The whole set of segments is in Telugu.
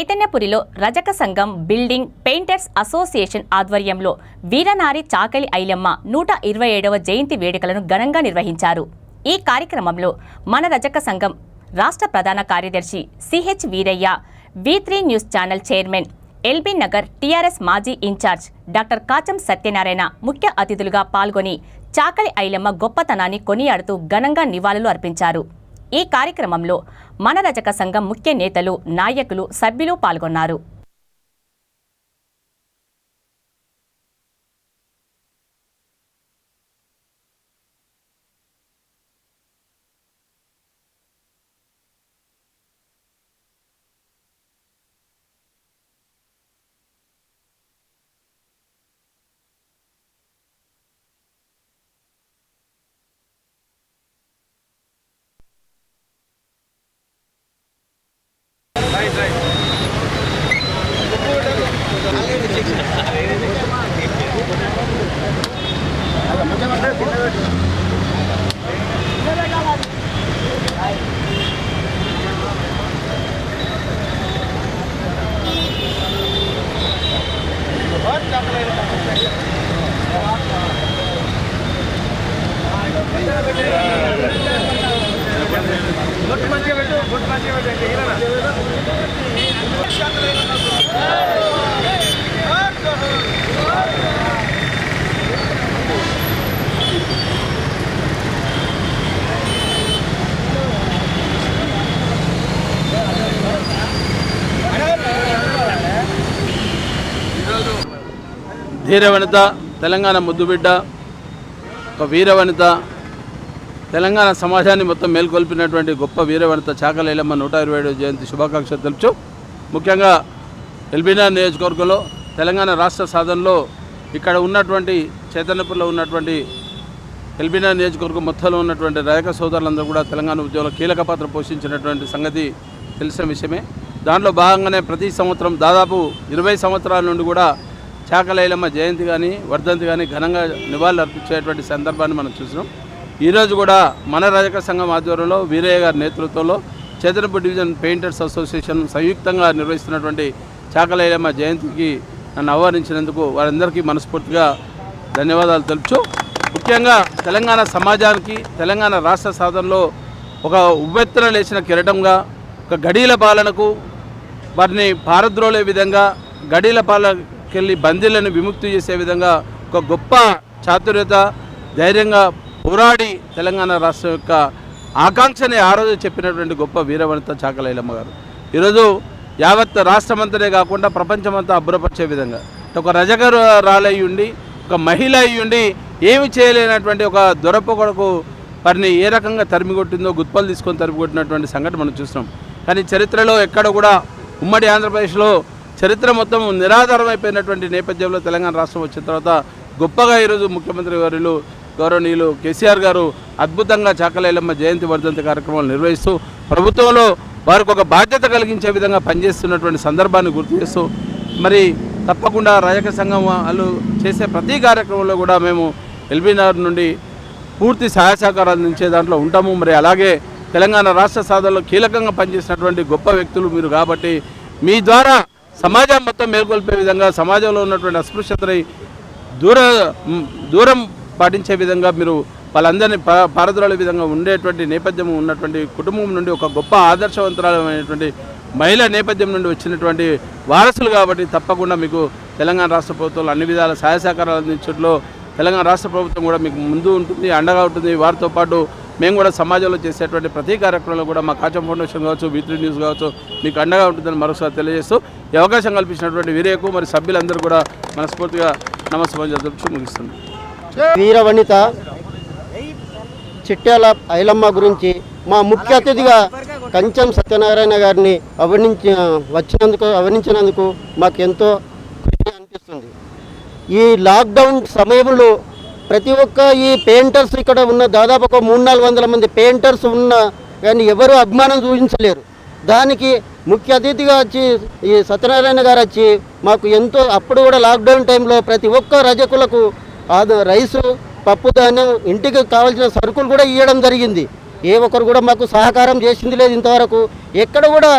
చైతన్యపురిలో రజక సంఘం బిల్డింగ్ పెయింటర్స్ అసోసియేషన్ ఆధ్వర్యంలో వీరనారి చాకలి ఐలమ్మ 127వ జయంతి వేడుకలను ఘనంగా నిర్వహించారు. ఈ కార్యక్రమంలో మన రజక సంఘం రాష్ట్ర ప్రధాన కార్యదర్శి CH Veeraiah, V3 news channel chairman, LB Nagar TRS మాజీ ఇన్ఛార్జ్ డాక్టర్ కాచం సత్యనారాయణ ముఖ్య అతిథులుగా పాల్గొని చాకలి ఐలమ్మ గొప్పతనాన్ని కొనియాడుతూ ఘనంగా నివాళులు అర్పించారు. ఈ కార్యక్రమంలో మన రజక సంఘం ముఖ్య నేతలు, నాయకులు, సభ్యులు పాల్గొన్నారు. ధీరవనిత, తెలంగాణ ముద్దుబిడ్డ, ఒక వీరవనిత, తెలంగాణ సమాజాన్ని మొత్తం మేల్కొల్పినటువంటి గొప్ప వీరవనిత చాకలి ఐలమ్మ 127వ జయంతి శుభాకాంక్షలు తెలుపుచు, ముఖ్యంగా ఎల్బీనగర్ నియోజకవర్గంలో తెలంగాణ రాష్ట్ర సాధనలో ఇక్కడ ఉన్నటువంటి చైతన్యపురిలో ఉన్నటువంటి ఎల్బీనగర్ నియోజకవర్గం మొత్తంలో ఉన్నటువంటి రజక సోదరులందరూ కూడా తెలంగాణ ఉద్యమంలో కీలక పాత్ర పోషించినటువంటి సంగతి తెలిసిన విషయమే. దాంట్లో భాగంగానే ప్రతి సంవత్సరం దాదాపు 20 సంవత్సరాల నుండి కూడా చాకలి ఐలమ్మ జయంతి కానీ వర్ధంతి కానీ ఘనంగా నివాళులు అర్పించేటువంటి సందర్భాన్ని మనం చూసినాం. ఈరోజు కూడా మన రజక సంఘం ఆధ్వర్యంలో వీరయ్య గారి నేతృత్వంలో చైతన్యపురి డివిజన్ పెయింటర్స్ అసోసియేషన్ సంయుక్తంగా నిర్వహిస్తున్నటువంటి చాకలి ఐలమ్మ జయంతికి నన్ను ఆహ్వానించినందుకు వారందరికీ మనస్ఫూర్తిగా ధన్యవాదాలు తెలుపుచు, ముఖ్యంగా తెలంగాణ సమాజానికి తెలంగాణ రాష్ట్ర సాధనలో ఒక ఉవ్వెత్తున లేచిన కిరీటంగా, ఒక గడీల పాలనకు వారిని పారద్రోలే విధంగా, గడీల పాలనకెళ్ళి బందీలను విముక్తి చేసే విధంగా ఒక గొప్ప చాతుర్యత, ధైర్యంగా పోరాడి తెలంగాణ రాష్ట్రం యొక్క ఆకాంక్షని ఆ రోజు చెప్పినటువంటి గొప్ప వీరవనిత చాకలి ఐలమ్మ గారు ఈరోజు యావత్ రాష్ట్రమంతనే కాకుండా ప్రపంచమంతా అబ్బురపరిచే విధంగా ఒక రజకరాలై ఉండి, ఒక మహిళ అయి ఉండి ఏమి చేయలేనటువంటి ఒక దొరపొకడకు వారిని ఏ రకంగా తరిమికొట్టిందో గుత్పలు తీసుకొని తరిమికొట్టినటువంటి సంఘటన మనం చూస్తున్నాం. కానీ చరిత్రలో ఎక్కడ కూడా ఉమ్మడి ఆంధ్రప్రదేశ్లో చరిత్ర మొత్తం నిరాధారమైపోయినటువంటి నేపథ్యంలో తెలంగాణ రాష్ట్రం వచ్చిన తర్వాత గొప్పగా ఈరోజు ముఖ్యమంత్రి వర్యులు గౌరవనీయులు కేసీఆర్ గారు అద్భుతంగా చాకలి ఐలమ్మ జయంతి వర్ధంతి కార్యక్రమాలు నిర్వహిస్తూ ప్రభుత్వంలో వారికి ఒక బాధ్యత కలిగించే విధంగా పనిచేస్తున్నటువంటి సందర్భాన్ని గుర్తు చేస్తూ, మరి తప్పకుండా రజక సంఘం వాళ్ళు చేసే ప్రతి కార్యక్రమంలో కూడా మేము ఎల్బీనగర్ నుండి పూర్తి సహాయ సహకారాలు అందించే దాంట్లో ఉంటాము. మరి అలాగే తెలంగాణ రాష్ట్ర సాధనలో కీలకంగా పనిచేసినటువంటి గొప్ప వ్యక్తులు మీరు కాబట్టి మీ ద్వారా సమాజం మొత్తం మేల్కొల్పే విధంగా, సమాజంలో ఉన్నటువంటి అస్పృశ్యతని దూరం పాటించే విధంగా మీరు వాళ్ళందరినీ పారద్రోలే విధంగా ఉండేటువంటి నేపథ్యం ఉన్నటువంటి కుటుంబం నుండి ఒక గొప్ప ఆదర్శవంతమైనటువంటి మహిళా నేపథ్యం నుండి వచ్చినటువంటి వారసులు కాబట్టి తప్పకుండా మీకు తెలంగాణ రాష్ట్ర ప్రభుత్వంలో అన్ని విధాల సహాయ సహకారాలు అందించడంలో తెలంగాణ రాష్ట్ర ప్రభుత్వం కూడా మీకు ముందు ఉంటుంది, అండగా ఉంటుంది. వారితో పాటు మేము కూడా సమాజంలో చేసేటువంటి ప్రతి కార్యక్రమంలో కూడా మా కాచం ఫౌండేషన్ కావచ్చు, V3 న్యూస్ కావచ్చు మీకు అండగా ఉంటుందని మరొకసారి తెలియజేస్తూ ఈ అవకాశం కల్పించినటువంటి వీరయ్యకు మరి సభ్యులందరూ కూడా మనస్ఫూర్తిగా నమస్కారం చెప్పి ముగిస్తుంది. వీరవనిత చిట్యాల ఐలమ్మ గురించి మా ముఖ్య అతిథిగా కంచం సత్యనారాయణ గారిని అభినందించినందుకు మాకు ఎంతో ఖుషి అనిపిస్తుంది. ఈ లాక్డౌన్ సమయంలో ప్రతి ఒక్క ఈ పెయింటర్స్ ఇక్కడ ఉన్న దాదాపు ఒక 300-400 మంది పెయింటర్స్ ఉన్న కానీ ఎవరు అభిమానం చూపించలేరు. దానికి ముఖ్య అతిథిగా వచ్చి ఈ సత్యనారాయణ గారు వచ్చి మాకు ఎంతో, అప్పుడు కూడా లాక్డౌన్ టైంలో ప్రతి ఒక్క రజకులకు రైసు, పప్పు, ధాన్యం, ఇంటికి కావాల్సిన సరుకులు కూడా ఇవ్వడం జరిగింది. ఏ ఒక్కరు కూడా మాకు సహకారం చేసింది లేదు ఇంతవరకు. ఎక్కడ కూడా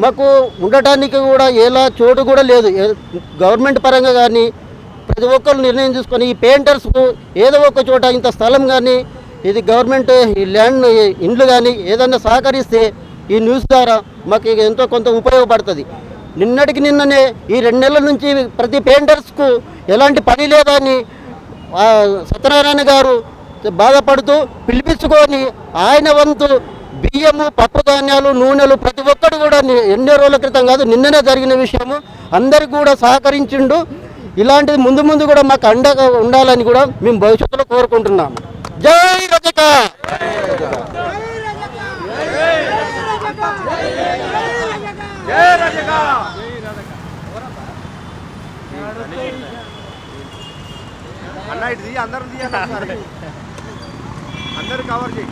మాకు ఉండటానికి కూడా ఎలా చోటు కూడా లేదు. గవర్నమెంట్ పరంగా కానీ ప్రతి ఒక్కరు నిర్ణయం తీసుకొని ఈ పెయింటర్స్కు ఏదో ఒక చోట ఇంత స్థలం కానీ ఇది గవర్నమెంట్ ఈ ల్యాండ్ ఇండ్లు కానీ ఏదన్నా సహకరిస్తే ఈ న్యూస్ ద్వారా మాకు ఎంతో కొంత ఉపయోగపడుతుంది. నిన్నటికి నిన్ననే ఈ 2 నెలల నుంచి ప్రతి పెయింటర్స్కు ఎలాంటి పని లేదని సత్యనారాయణ గారు బాధపడుతూ పిలిపించుకొని ఆయన వంతు బియ్యము, పప్పు ధాన్యాలు, నూనెలు ప్రతి ఒక్కరు కూడా ఎన్నో రోజుల క్రితం కాదు నిన్ననే జరిగిన విషయము అందరికి కూడా సహకరించిండు. ఇలాంటిది ముందు ముందు కూడా మాకు అండగా ఉండాలని కూడా మేము భవిష్యత్తులో కోరుకుంటున్నాము. జై రజక. అన్న ఇది అందరూ తీయాలి, అందరూ కవర్ చేయి.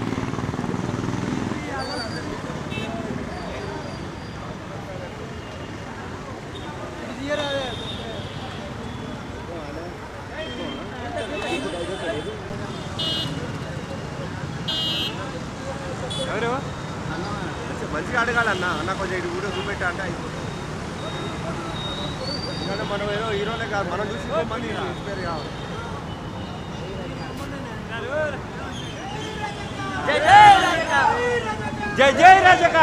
ఎవరు మంచిగా అడగాలన్న, అన్న కొంచెం ఇటు వీడియో చూపెట్టా అంటే అయిపోతుంది. ఎందుకంటే మనం ఏదో హీరోనే కాదు, మనం చూసి మంది ఇన్స్పైర్ కావాలి. జై జై రజక.